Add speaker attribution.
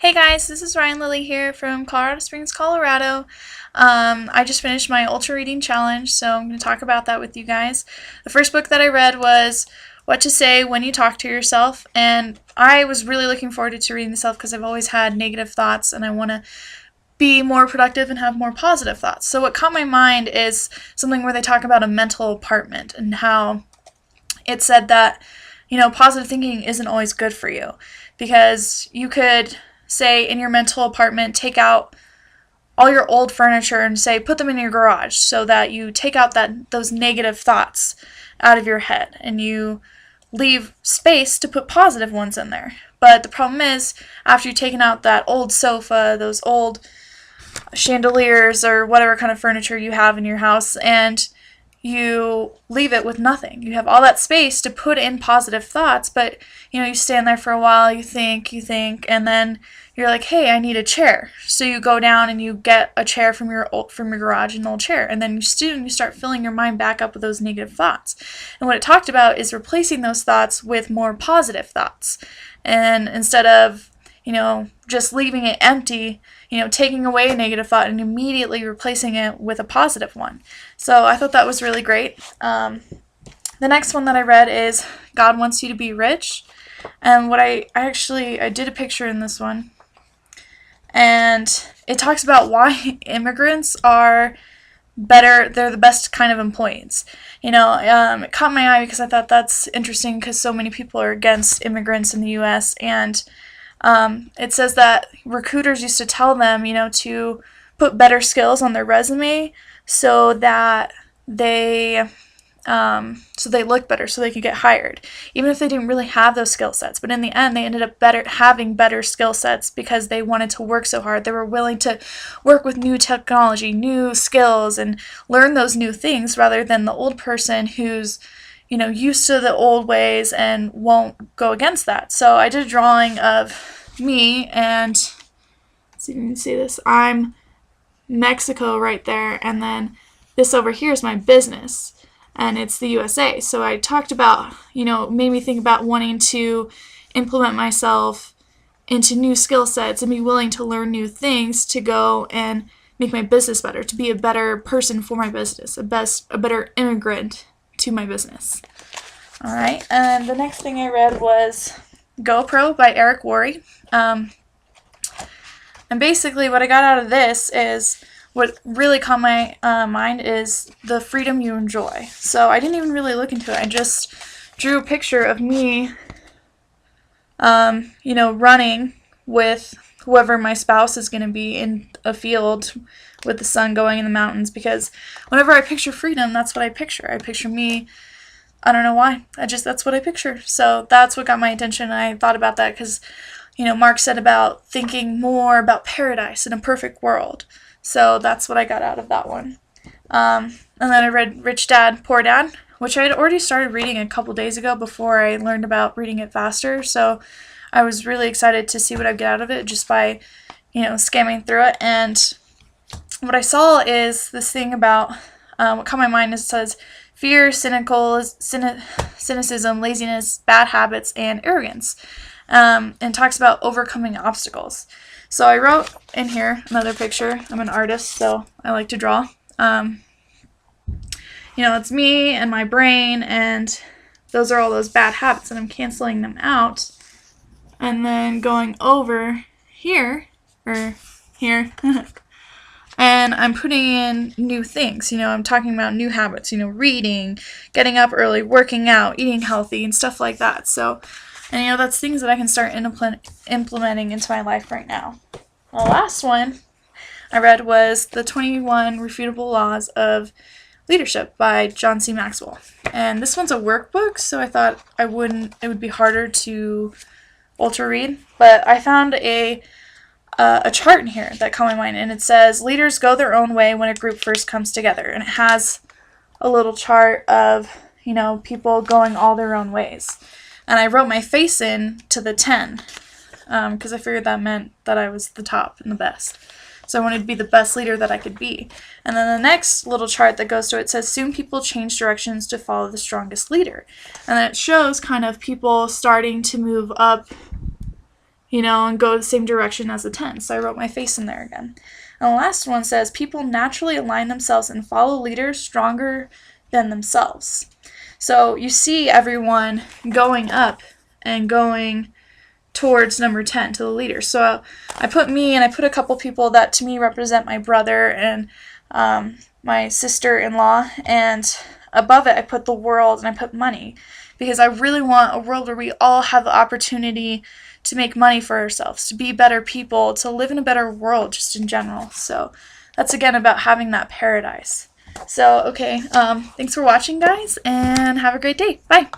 Speaker 1: Hey guys, this is Lillie here from Colorado Springs, Colorado. I just finished my Ultra Reading Challenge, so I'm going to talk about that with you guys. The first book that I read was What to Say When You Talk to Yourself, and I was really looking forward to reading this because I've always had negative thoughts and I want to be more productive and have more positive thoughts. So what caught my mind is something where they talk about a mental apartment and how it said that, positive thinking isn't always good for you because you could say in your mental apartment, take out all your old furniture and say put them in your garage so that you take out those negative thoughts out of your head and you leave space to put positive ones in there. But the problem is after you've taken out that old sofa, those old chandeliers or whatever kind of furniture you have in your house, and you leave it with nothing. You have all that space to put in positive thoughts, but you stand there for a while, you think, and then you're like, hey, I need a chair. So you go down and you get a chair from your garage, an old chair, and then you start filling your mind back up with those negative thoughts. And what it talked about is replacing those thoughts with more positive thoughts. And instead of just leaving it empty, taking away a negative thought and immediately replacing it with a positive one. So I thought that was really great. The next one that I read is God Wants You to Be Rich. And what I did a picture in this one. And it talks about why immigrants are better, they're the best kind of employees. It caught my eye because I thought that's interesting because so many people are against immigrants in the U.S. And it says that recruiters used to tell them, to put better skills on their resume so that they look better, so they could get hired, even if they didn't really have those skill sets. But in the end, they ended up having better skill sets because they wanted to work so hard. They were willing to work with new technology, new skills, and learn those new things rather than the old person who's used to the old ways and won't go against that. So I did a drawing of me, and let's see if you can see this. I'm Mexico right there, and then this over here is my business, and it's the USA. So I talked about, made me think about wanting to implement myself into new skill sets and be willing to learn new things to go and make my business better, to be a better person for my business, a better immigrant to my business. All right, and the next thing I read was GoPro by Eric Worre. And basically what I got out of this is what really caught my mind is the freedom you enjoy. So I didn't even really look into it. I just drew a picture of me, running with whoever my spouse is going to be in a field with the sun going in the mountains, because whenever I picture freedom, that's what I picture. I picture me. I don't know why. That's what I picture. So that's what got my attention. I thought about that because, Mark said about thinking more about paradise in a perfect world. So that's what I got out of that one. And then I read Rich Dad, Poor Dad, which I had already started reading a couple days ago before I learned about reading it faster. So I was really excited to see what I'd get out of it just by, scamming through it. And what I saw is this thing about, what caught my mind is it says, fear, cynicism, laziness, bad habits, and arrogance, and talks about overcoming obstacles. So I wrote in here another picture. I'm an artist, so I like to draw. It's me and my brain, and those are all those bad habits, and I'm canceling them out, and then going over here, or here, and I'm putting in new things. I'm talking about new habits, reading, getting up early, working out, eating healthy, and stuff like that. So, and that's things that I can start implementing into my life right now. The last one I read was The 21 Refutable Laws of Leadership by John C. Maxwell. And this one's a workbook, so I thought it would be harder to ultra read, but I found a chart in here that caught my mind, and it says leaders go their own way when a group first comes together, and it has a little chart of people going all their own ways, and I wrote my face in to the 10 because I figured that meant that I was the top and the best, so I wanted to be the best leader that I could be. And then the next little chart that goes to it says soon people change directions to follow the strongest leader, and then it shows kind of people starting to move up and go the same direction as the 10. So I wrote my face in there again. And the last one says, people naturally align themselves and follow leaders stronger than themselves. So you see everyone going up and going towards number 10, to the leader. So I put me, and I put a couple people that to me represent my brother and my sister-in-law, and above it I put the world and I put money, because I really want a world where we all have the opportunity to make money for ourselves, to be better people, to live in a better world just in general. So that's again about having that paradise. So okay, thanks for watching, guys, and have a great day. Bye.